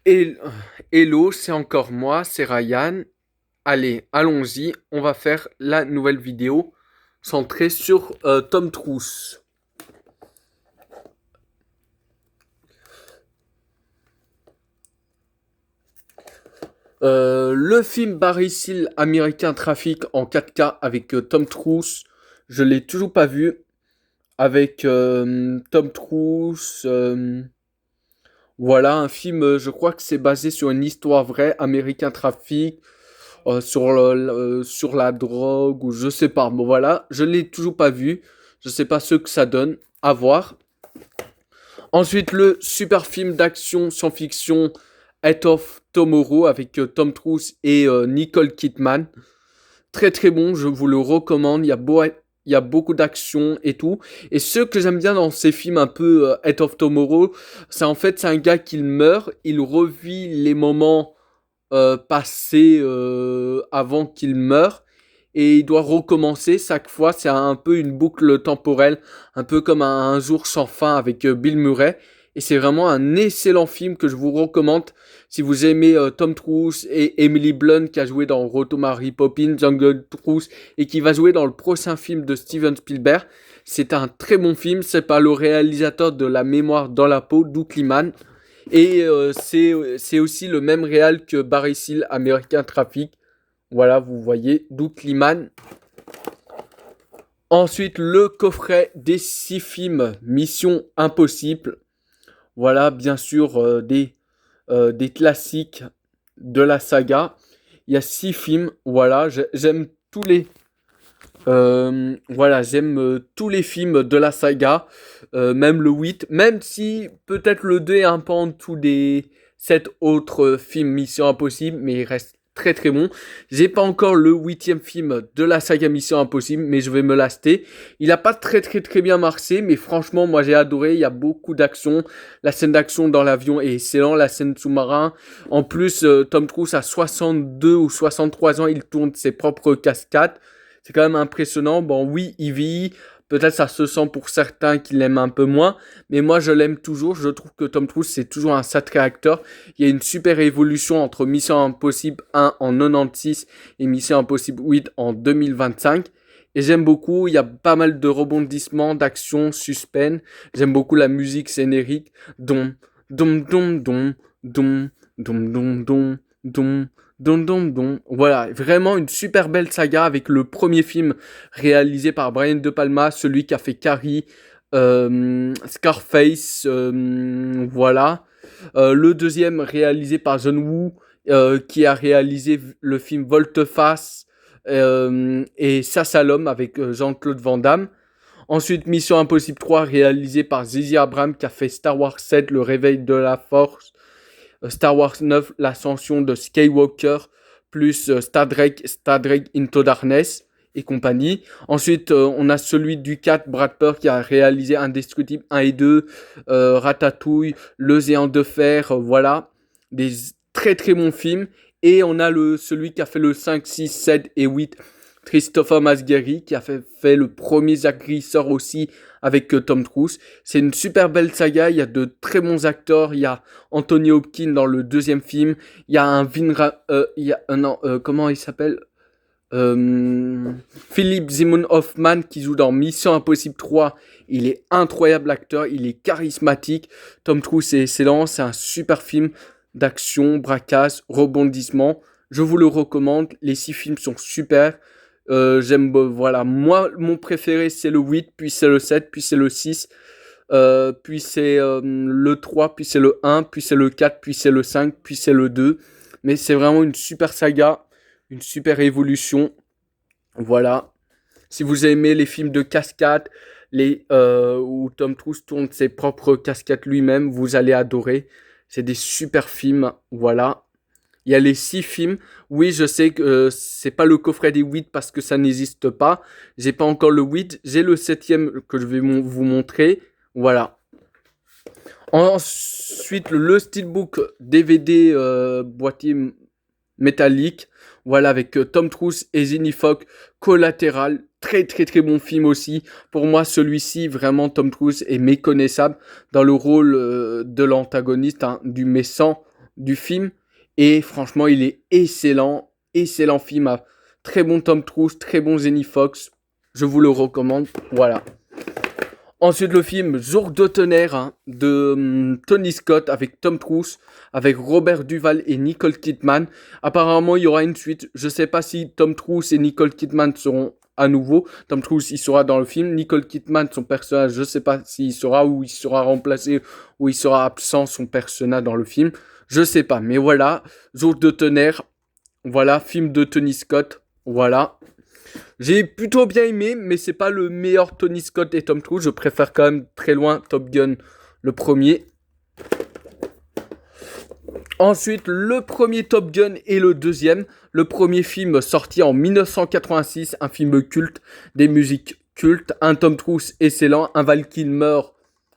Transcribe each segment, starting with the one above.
Hel- Hello, c'est encore moi, c'est Ryan. Allez, allons-y, on va faire la nouvelle vidéo centrée sur Tom Cruise. Le film Barry Seal Américain Trafic en 4K avec Tom Cruise, je l'ai toujours pas vu. Avec Tom Cruise, voilà un film, je crois que c'est basé sur une histoire vraie, Américain Trafic. Sur la drogue ou je sais pas. Bon voilà, je l'ai toujours pas vu. Je sais pas ce que ça donne. À voir. Ensuite, le super film d'action science-fiction Head of Tomorrow avec Tom Cruise et Nicole Kidman. Très très bon, je vous le recommande. Il y a beaucoup d'action et tout. Et ce que j'aime bien dans ces films un peu Head of Tomorrow, c'est en fait c'est un gars qui meurt, il revit les moments passé avant qu'il meure et il doit recommencer chaque fois. C'est un peu une boucle temporelle, un peu comme un jour sans fin avec Bill Murray. Et c'est vraiment un excellent film que je vous recommande si vous aimez Tom Cruise et Emily Blunt qui a joué dans Roto Mary Poppins, Jungle Cruise et qui va jouer dans le prochain film de Steven Spielberg. C'est un très bon film, c'est par le réalisateur de La mémoire dans la peau, Doug Liman. Et c'est aussi le même réal que Barry Seal, American Traffic. Voilà, vous voyez, Doug Liman. Ensuite, le coffret des 6 films Mission Impossible. Voilà, bien sûr, des classiques de la saga. Il y a 6 films, voilà, j'aime tous les... voilà, j'aime tous les films de la saga, même le 8, même si peut-être le 2 est un peu en dessous des 7 autres films Mission Impossible, mais il reste très très bon. J'ai pas encore le huitième film de la saga Mission Impossible, mais je vais me l'acheter. Il a pas très très très bien marché, mais franchement, moi j'ai adoré. Il y a beaucoup d'action. La scène d'action dans l'avion est excellente, la scène sous-marin. En plus, Tom Cruise a 62 ou 63 ans, il tourne ses propres cascades. C'est quand même impressionnant. Bon, oui, il vieillit. Peut-être ça se sent pour certains qui l'aiment un peu moins. Mais moi, je l'aime toujours. Je trouve que Tom Cruise, c'est toujours un sacré acteur. Il y a une super évolution entre Mission Impossible 1 en 96 et Mission Impossible 8 en 2025. Et j'aime beaucoup. Il y a pas mal de rebondissements, d'action, suspense. J'aime beaucoup la musique scénérique. Dom, dom, dom, dom, dom, dom, dom, dom, dom. Don don don. Voilà, vraiment une super belle saga avec le premier film réalisé par Brian De Palma, celui qui a fait Carrie, Scarface, voilà. Le deuxième réalisé par John Woo, qui a réalisé le film Volte-Face et Sassalom avec Jean-Claude Van Damme. Ensuite, Mission Impossible 3 réalisé par J.J. Abrams qui a fait Star Wars 7, Le Réveil de la Force, Star Wars 9, l'ascension de Skywalker, plus Star Trek Into Darkness et compagnie. Ensuite, on a celui du 4, Brad Pitt, qui a réalisé Indestructible 1 et 2, Ratatouille, Le Géant de Fer, voilà. Des très très bons films. Et on a celui qui a fait le 5, 6, 7 et 8, Christopher Masgeri, qui a fait le premier agresseur aussi avec Tom Cruise. C'est une super belle saga, il y a de très bons acteurs, il y a Anthony Hopkins dans le deuxième film, il y a il y a, non, comment il s'appelle Philip Seymour Hoffman qui joue dans Mission Impossible 3. Il est incroyable acteur, il est charismatique. Tom Cruise est excellent, c'est un super film d'action, braquage, rebondissement. Je vous le recommande, les 6 films sont super. J'aime, voilà, moi, mon préféré c'est le 8, puis c'est le 7, puis c'est le 6, puis c'est le 3, puis c'est le 1, puis c'est le 4, puis c'est le 5, puis c'est le 2. Mais c'est vraiment une super saga, une super évolution. Voilà. Si vous aimez les films de cascade, où Tom Cruise tourne ses propres cascades lui-même, vous allez adorer. C'est des super films, voilà. Il y a les 6 films. Oui, je sais que c'est pas le coffret des 8 parce que ça n'existe pas. J'ai pas encore le 8. J'ai le septième que je vais vous montrer. Voilà. Ensuite, le Steelbook DVD boîtier métallique. Voilà, avec Tom Cruise et Zinni Fox. Collatéral. Très très très bon film aussi. Pour moi, celui-ci, vraiment, Tom Cruise est méconnaissable dans le rôle de l'antagoniste, hein, du méchant. du film. Et franchement, il est excellent. Excellent film. Très bon Tom Cruise, très bon Jenny Fox. Je vous le recommande. Voilà. Ensuite, le film Jour de tonnerre de Tony Scott avec Tom Cruise, avec Robert Duval et Nicole Kidman. Apparemment, il y aura une suite. Je ne sais pas si Tom Cruise et Nicole Kidman seront à nouveau. Tom Cruise, il sera dans le film. Nicole Kidman, son personnage, je ne sais pas s'il sera ou il sera remplacé ou il sera absent, son personnage dans le film. Je ne sais pas. Mais voilà, Jour de tonnerre. Voilà, film de Tony Scott. Voilà. J'ai plutôt bien aimé, mais c'est pas le meilleur Tony Scott et Tom Cruise. Je préfère quand même très loin Top Gun, le premier. Ensuite, le premier Top Gun et le deuxième. Le premier film sorti en 1986, un film culte, des musiques cultes, un Tom Cruise excellent, un Val Kilmer,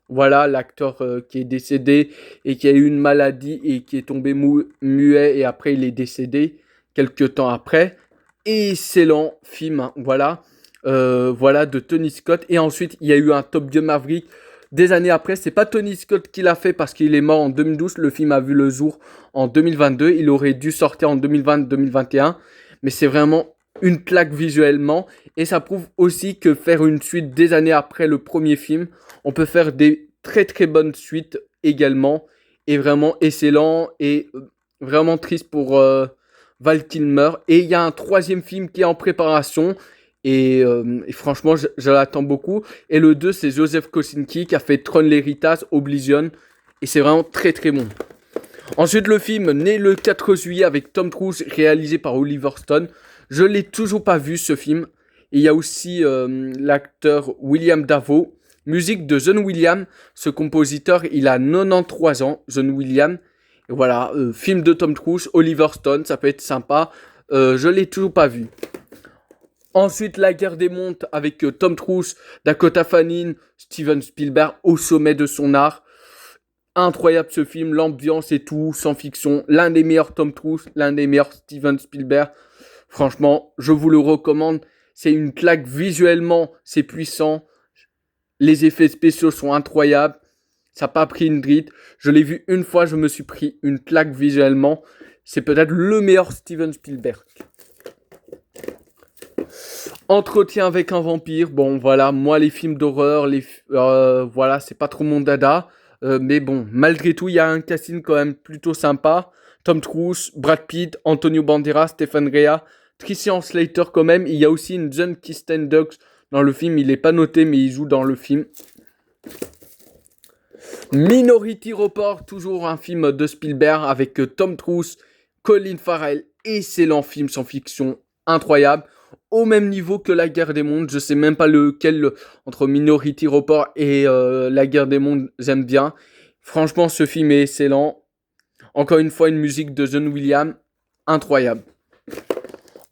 voilà l'acteur qui est décédé et qui a eu une maladie et qui est tombé muet et après il est décédé quelques temps après. Excellent film, hein, voilà. Voilà de Tony Scott. Et ensuite, il y a eu un Top Gun Maverick des années après. C'est pas Tony Scott qui l'a fait parce qu'il est mort en 2012. Le film a vu le jour en 2022. Il aurait dû sortir en 2020-2021. Mais c'est vraiment une claque visuellement. Et ça prouve aussi que faire une suite des années après le premier film, on peut faire des très très bonnes suites également. Et vraiment excellent. Et vraiment triste pour Val Kilmer. Et il y a un troisième film qui est en préparation. Et franchement, je l'attends beaucoup. Et le 2, c'est Joseph Kosinski qui a fait Tron l'héritage, Oblivion. Et c'est vraiment très très bon. Ensuite, le film né le 4 juillet avec Tom Cruise, réalisé par Oliver Stone. Je l'ai toujours pas vu ce film. Et il y a aussi l'acteur William Dafoe. Musique de John Williams. Ce compositeur, il a 93 ans, John Williams. Et voilà, film de Tom Cruise, Oliver Stone, ça peut être sympa. Je l'ai toujours pas vu. Ensuite, La guerre des mondes avec Tom Cruise, Dakota Fanning, Steven Spielberg au sommet de son art. Incroyable ce film, l'ambiance et tout, sans fiction. L'un des meilleurs Tom Cruise, l'un des meilleurs Steven Spielberg. Franchement, je vous le recommande. C'est une claque visuellement, c'est puissant. Les effets spéciaux sont incroyables. Ça n'a pas pris une drite. Je l'ai vu une fois, je me suis pris une claque visuellement. C'est peut-être le meilleur Steven Spielberg. Entretien avec un vampire. Bon, voilà, moi, les films d'horreur, voilà, c'est pas trop mon dada. Mais bon, malgré tout, il y a un casting quand même plutôt sympa. Tom Cruise, Brad Pitt, Antonio Banderas, Stephen Rea, Christian Slater quand même. Il y a aussi une John Kirsten Dunst dans le film. Il n'est pas noté, mais il joue dans le film. Minority Report, toujours un film de Spielberg avec Tom Cruise, Colin Farrell. Excellent film sans fiction, incroyable. Au même niveau que La guerre des mondes. Je sais même pas lequel entre Minority Report et La guerre des mondes j'aime bien. Franchement, ce film est excellent. Encore une fois, une musique de John Williams, incroyable.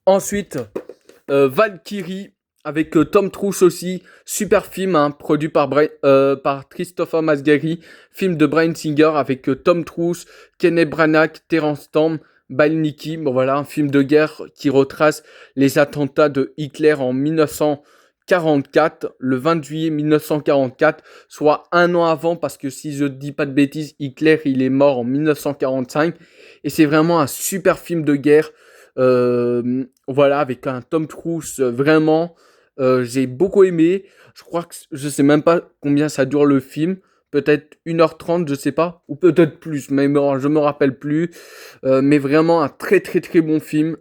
Ensuite, Valkyrie avec Tom Cruise aussi. Super film, hein, produit par Christopher Masgari. Film de Bryan Singer avec Tom Cruise, Kenneth Branagh, Terence Stamp, Balnicki. Bon voilà, un film de guerre qui retrace les attentats de Hitler en 1944, le 20 juillet 1944, soit un an avant, parce que si je ne dis pas de bêtises, Hitler il est mort en 1945. Et c'est vraiment un super film de guerre. Voilà, avec un Tom Cruise vraiment, j'ai beaucoup aimé. Je crois que je sais même pas combien ça dure le film. Peut-être 1h30, je sais pas, ou peut-être plus, mais je me rappelle plus. Mais vraiment un très très très bon film.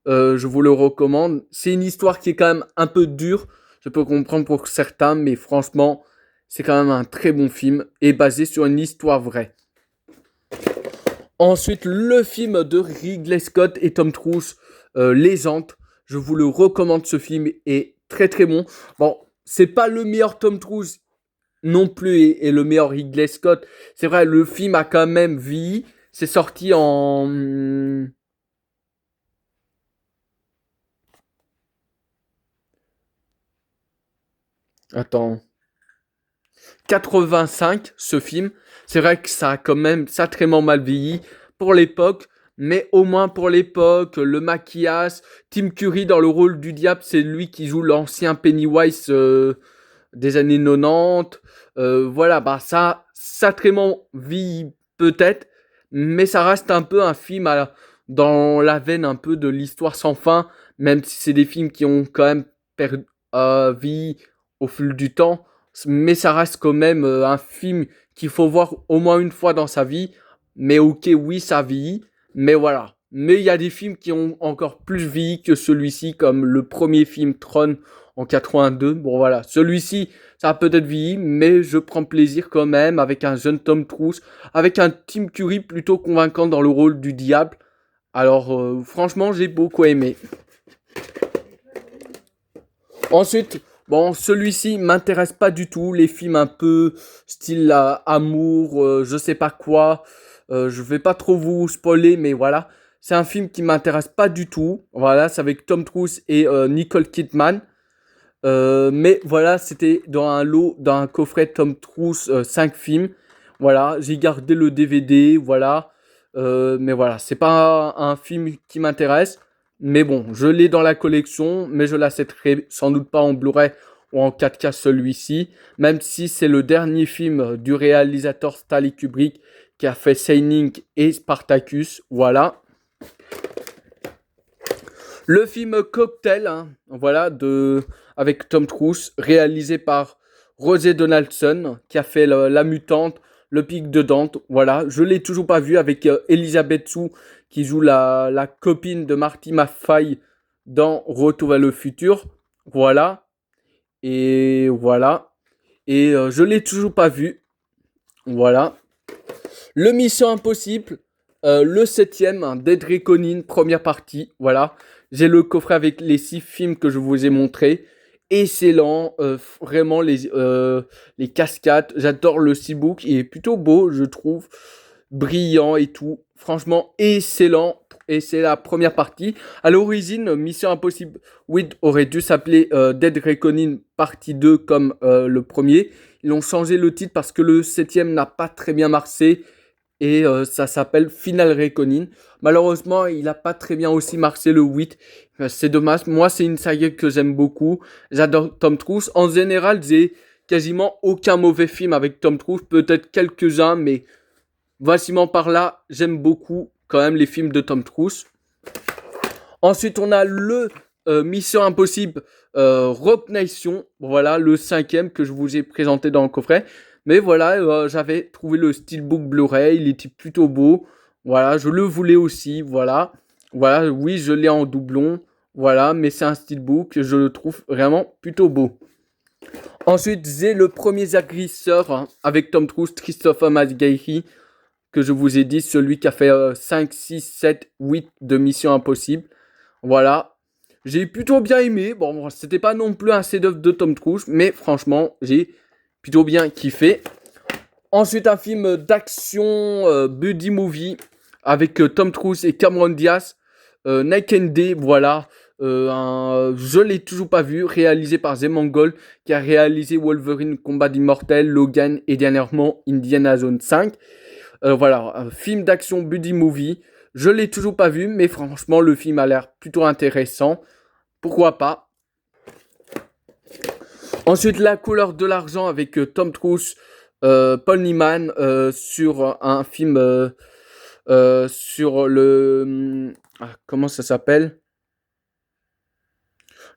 Je vous le recommande. C'est une histoire qui est quand même un peu dure. Je peux comprendre pour certains, mais franchement, c'est quand même un très bon film et basé sur une histoire vraie. Ensuite, le film de Ridley Scott et Tom Cruise, Légende. Je vous le recommande, ce film est très très bon. Bon, c'est pas le meilleur Tom Cruise non plus et le meilleur Ridley Scott. C'est vrai, le film a quand même vieilli. C'est sorti en... Attends. 85, ce film. C'est vrai que ça a quand même sacrément mal vieilli pour l'époque, mais au moins pour l'époque, le maquillage, Tim Curry dans le rôle du diable, c'est lui qui joue l'ancien Pennywise des années 90. Voilà, bah ça, sacrément vieilli peut-être, mais ça reste un peu un film dans la veine un peu de l'histoire sans fin, même si c'est des films qui ont quand même perdu vie au fil du temps, mais ça reste quand même un film qu'il faut voir au moins une fois dans sa vie. Mais ok, oui, ça vieillit, mais voilà. Mais il y a des films qui ont encore plus vieilli que celui-ci, comme le premier film Tron en 82. Bon voilà, celui-ci, ça a peut-être vieilli, mais je prends plaisir quand même avec un jeune Tom Cruise, avec un Tim Curry plutôt convaincant dans le rôle du diable. Alors franchement, j'ai beaucoup aimé. Ensuite, bon, celui-ci m'intéresse pas du tout. Les films un peu style amour, je sais pas quoi. Je vais pas trop vous spoiler, mais voilà. C'est un film qui m'intéresse pas du tout. Voilà, c'est avec Tom Cruise et Nicole Kidman. Mais voilà, c'était dans un lot, dans un coffret Tom Cruise, 5 films. Voilà, j'ai gardé le DVD, voilà. Mais voilà, c'est pas un film qui m'intéresse. Mais bon, je l'ai dans la collection, mais je l'achèterai sans doute pas en Blu-ray ou en 4K celui-ci. Même si c'est le dernier film du réalisateur Stanley Kubrick qui a fait Shining et Spartacus. Voilà. Le film Cocktail, hein, voilà, avec Tom Cruise, réalisé par Rosie Donaldson, qui a fait La Mutante, Le Pic de Dante, voilà. Je l'ai toujours pas vu avec Elisabeth Sue, qui joue la copine de Marty McFly dans Retour vers le futur, voilà. Et voilà. Et je l'ai toujours pas vu, voilà. Le Mission Impossible, le septième, hein, Dead Reckoning, première partie, voilà. J'ai le coffret avec les 6 films que je vous ai montrés. Excellent, vraiment les cascades. J'adore le steelbook, il est plutôt beau, je trouve. Brillant et tout. Franchement, excellent. Et c'est la première partie. À l'origine, Mission Impossible 8 aurait dû s'appeler Dead Reckoning partie 2 comme le premier. Ils ont changé le titre parce que le septième n'a pas très bien marché et ça s'appelle Final Reckoning. Malheureusement, il n'a pas très bien aussi marché le 8. C'est dommage. Moi, c'est une saga que j'aime beaucoup. J'adore Tom Cruise. En général, j'ai quasiment aucun mauvais film avec Tom Cruise. Peut-être quelques-uns, mais facilement par là, j'aime beaucoup quand même les films de Tom Cruise. Ensuite, on a le Mission Impossible Rock Nation. Voilà, le cinquième que je vous ai présenté dans le coffret. Mais voilà, j'avais trouvé le steelbook Blu-ray, il était plutôt beau. Voilà, je le voulais aussi, voilà. Voilà, oui, je l'ai en doublon. Voilà, mais c'est un steelbook, je le trouve vraiment plutôt beau. Ensuite, j'ai le premier agresseur hein, avec Tom Cruise, Christopher McGahey, que je vous ai dit, celui qui a fait 5, 6, 7, 8 de Mission Impossible. Voilà. J'ai plutôt bien aimé. Bon, c'était pas non plus un chef-d'œuvre de Tom Cruise, mais franchement, j'ai plutôt bien kiffé. Ensuite, un film d'action buddy movie avec Tom Cruise et Cameron Diaz. Night and Day, voilà. Je l'ai toujours pas vu, réalisé par Zemangol, qui a réalisé Wolverine Combat d'Immortel, Logan et dernièrement Indiana Jones 5. Voilà, un film d'action buddy movie. Je l'ai toujours pas vu, mais franchement, le film a l'air plutôt intéressant. Pourquoi pas? Ensuite, La couleur de l'argent avec Tom Cruise, Paul Newman sur un film sur le comment ça s'appelle?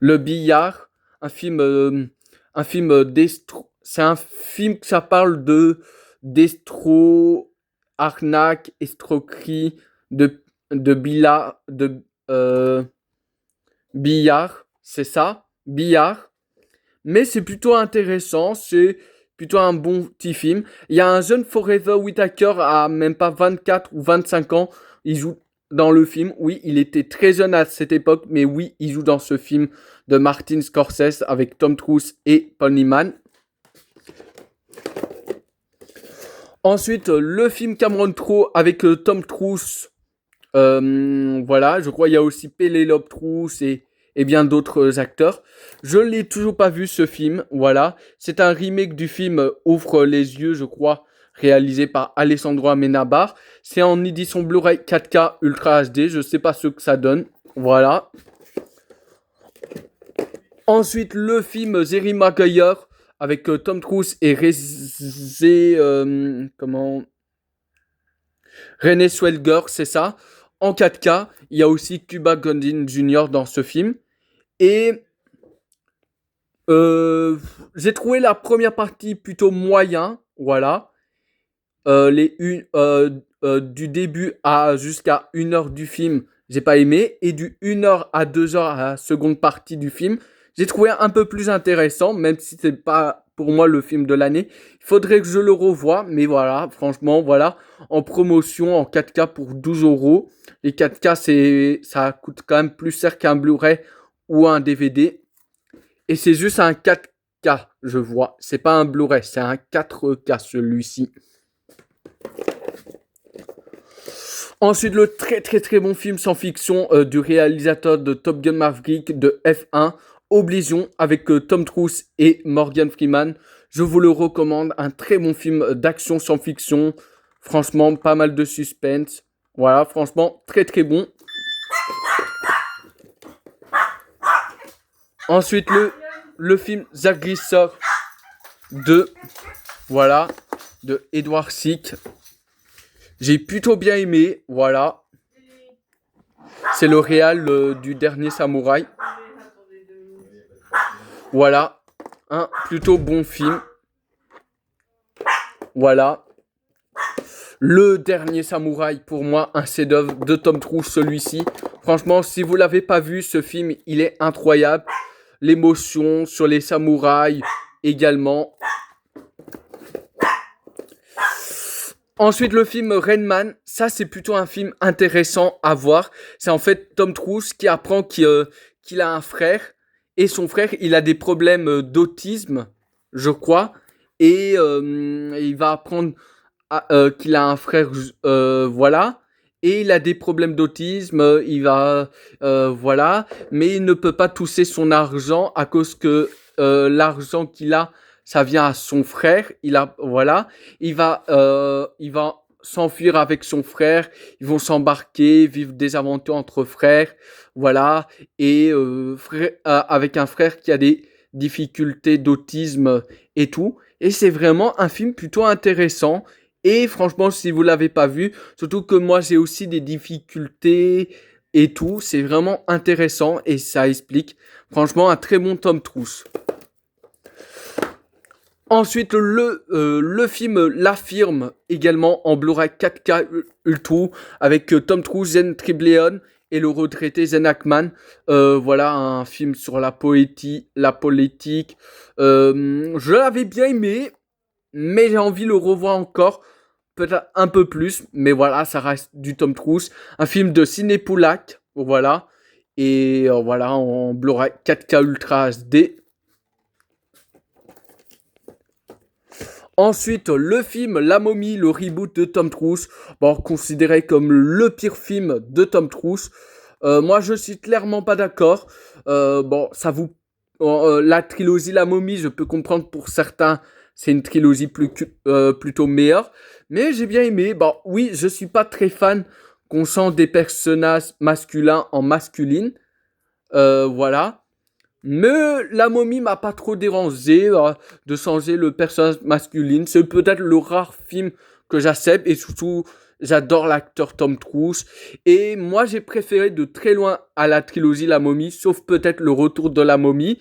Le billard, un film d'estro. C'est un film que ça parle de d'estro, arnaque, escroquerie, de billard, c'est ça, billard. Mais c'est plutôt intéressant, c'est plutôt un bon petit film. Il y a un jeune Forever Whitaker à même pas 24 ou 25 ans. Il joue dans le film. Oui, il était très jeune à cette époque, mais oui, il joue dans ce film de Martin Scorsese avec Tom Cruise et Paul Newman. Ensuite, le film Cameron Crowe avec Tom Cruise. Voilà, je crois qu'il y a aussi Penelope Cruz et bien d'autres acteurs. Je l'ai toujours pas vu ce film, voilà. C'est un remake du film Ouvre les yeux, je crois, réalisé par Alessandro Amenabar. C'est en édition Blu-ray 4K Ultra HD, je sais pas ce que ça donne, voilà. Ensuite, le film Jerry Maguire avec Tom Cruise et comment René Zellweger, c'est ça. En 4K, il y a aussi Cuba Gooding Jr. dans ce film. Et j'ai trouvé la première partie plutôt moyen, voilà. Du début à jusqu'à 1 heure du film, j'ai pas aimé. Et du 1 heure à 2 heures à la seconde partie du film, j'ai trouvé un peu plus intéressant, même si c'est pas pour moi le film de l'année. Il faudrait que je le revoie, mais voilà, franchement, voilà, en promotion en 4K pour 12 euros. Les 4K, ça coûte quand même plus cher qu'un Blu-ray ou un DVD. Et c'est juste un 4K, je vois. C'est pas un Blu-ray, c'est un 4K celui-ci. Ensuite, le très très très bon film sans fiction du réalisateur de Top Gun Maverick de F1, Oblivion, avec Tom Cruise et Morgan Freeman. Je vous le recommande, un très bon film d'action sans fiction. Franchement, pas mal de suspense. Voilà, franchement, très très bon. Ensuite, le film Agressor de, voilà, de Edward Sick. J'ai plutôt bien aimé, voilà. C'est le réal du dernier samouraï. Voilà, un plutôt bon film. Voilà. Le dernier samouraï, pour moi, un chef-d'œuvre de Tom Cruise, celui-ci. Franchement, si vous l'avez pas vu, ce film, il est incroyable. L'émotion sur les samouraïs également. Ensuite, le film Rain Man, ça c'est plutôt un film intéressant à voir. C'est en fait Tom Cruise qui apprend qu'il a un frère. Et son frère, il a des problèmes d'autisme, je crois. Et il va apprendre qu'il a un frère, voilà. Et il a des problèmes d'autisme, voilà. Mais il ne peut pas toucher son argent à cause que l'argent qu'il a, ça vient à son frère. Voilà. Il va s'enfuir avec son frère. Ils vont s'embarquer, vivre des aventures entre frères, voilà. Et avec un frère qui a des difficultés d'autisme et tout. Et c'est vraiment un film plutôt intéressant. Et franchement, si vous l'avez pas vu, surtout que moi j'ai aussi des difficultés et tout, c'est vraiment intéressant et ça explique. Franchement, un très bon Tom Cruise. Ensuite, le film La Firme, également en Blu-ray 4K Ultra, avec Tom Cruise, Zen Tribleon et le retraité Zen Ackman. Voilà, un film sur la politique. Je l'avais bien aimé, mais j'ai envie de le revoir encore, peut-être un peu plus. Mais voilà, ça reste du Tom Cruise. Un film de Ciné Poulack, voilà. Et voilà, en Blu-ray 4K Ultra HD. Ensuite, le film La Momie, le reboot de Tom Cruise, bon, considéré comme le pire film de Tom Cruise. Moi, je suis clairement pas d'accord. Bon, la trilogie La Momie, je peux comprendre pour certains, c'est une trilogie plutôt meilleure. Mais j'ai bien aimé. Bon, oui, je suis pas très fan qu'on chante des personnages masculins en masculine. Voilà. Mais la momie m'a pas trop dérangé de changer le personnage masculin. C'est peut-être le rare film que j'accepte et surtout j'adore l'acteur Tom Cruise. Et moi j'ai préféré de très loin à la trilogie La Momie, sauf peut-être le retour de la momie.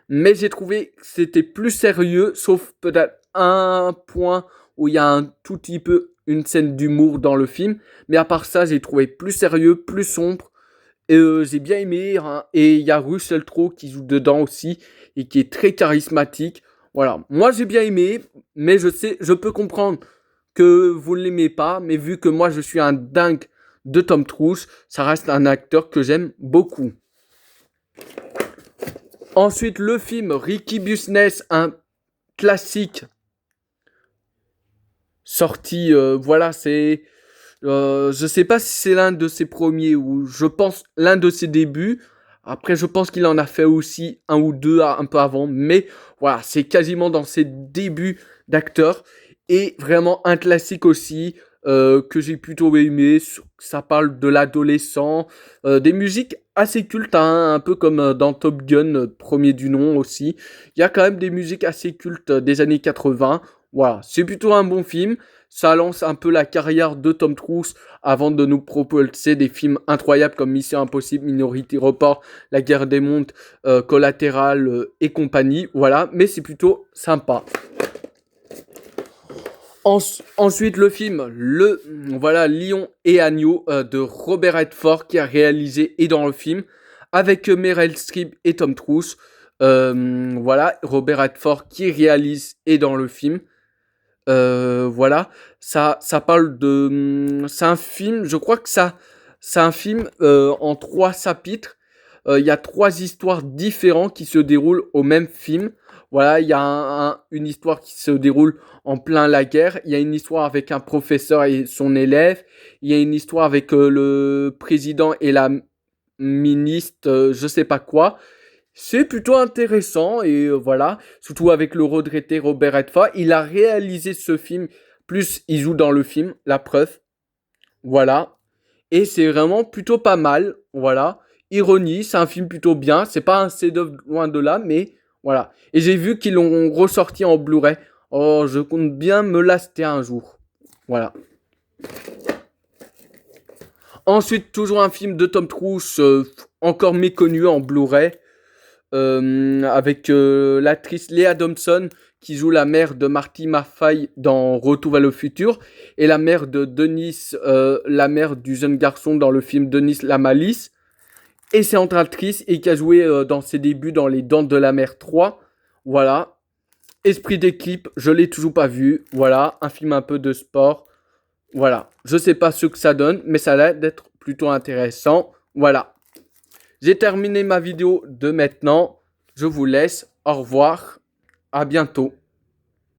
Mais j'ai trouvé que c'était plus sérieux, sauf peut-être un point où il y a un tout petit peu une scène d'humour dans le film. Mais à part ça, j'ai trouvé plus sérieux, plus sombre. Et j'ai bien aimé, hein. Et il y a Russell Crowe qui joue dedans aussi et qui est très charismatique. Voilà, moi j'ai bien aimé, mais je peux comprendre que vous ne l'aimez pas, mais vu que moi je suis un dingue de Tom Cruise, ça reste un acteur que j'aime beaucoup. Ensuite, le film Ricky Business, un classique sorti, voilà, je sais pas si c'est l'un de ses premiers ou je pense l'un de ses débuts. Après, je pense qu'il en a fait aussi un ou deux un peu avant, mais voilà, c'est quasiment dans ses débuts d'acteur et vraiment un classique aussi que j'ai plutôt aimé. Ça parle de l'adolescent, des musiques assez cultes, hein, un peu comme dans Top Gun, premier du nom aussi. Il y a quand même des musiques assez cultes des années 80. Voilà, c'est plutôt un bon film. ça lance un peu la carrière de Tom Cruise avant de nous propulser des films incroyables comme Mission Impossible, Minority Report, La Guerre des Mondes, Collatéral et compagnie. Voilà, mais c'est plutôt sympa. Ensuite, le film, voilà, Lion et Agneau de Robert Redford qui a réalisé et dans le film avec Meryl Streep et Tom Cruise. Voilà, Robert Redford qui réalise et dans le film. Voilà, ça parle de, c'est un film, je crois que c'est un film en 3 chapitres. Il y a 3 histoires différentes qui se déroulent au même film. Voilà, il y a une histoire qui se déroule en plein la guerre. Il y a une histoire avec un professeur et son élève. Il y a une histoire avec le président et la ministre, je sais pas quoi. C'est plutôt intéressant et voilà, surtout avec le regretté Robert Redford. Il a réalisé ce film, plus il joue dans le film, la preuve. Voilà. Et c'est vraiment plutôt pas mal, voilà. Ironie, c'est un film plutôt bien. C'est pas un chef-d'œuvre loin de là, mais voilà. Et j'ai vu qu'ils l'ont ressorti en Blu-ray. Oh, je compte bien me l'acheter un jour. Voilà. Ensuite, toujours un film de Tom Cruise, encore méconnu en Blu-ray, avec l'actrice Lea Thompson qui joue la mère de Marty McFly dans Retour vers le futur et la mère de Denis, la mère du jeune garçon dans le film Denis la Malice. Excellente actrice et qui a joué dans ses débuts dans Les Dents de la Mer 3. Voilà. Esprit d'équipe, je l'ai toujours pas vu. Voilà, un film un peu de sport. Voilà, je sais pas ce que ça donne, mais ça a l'air d'être plutôt intéressant. Voilà. J'ai terminé ma vidéo de maintenant. Je vous laisse. Au revoir. À bientôt.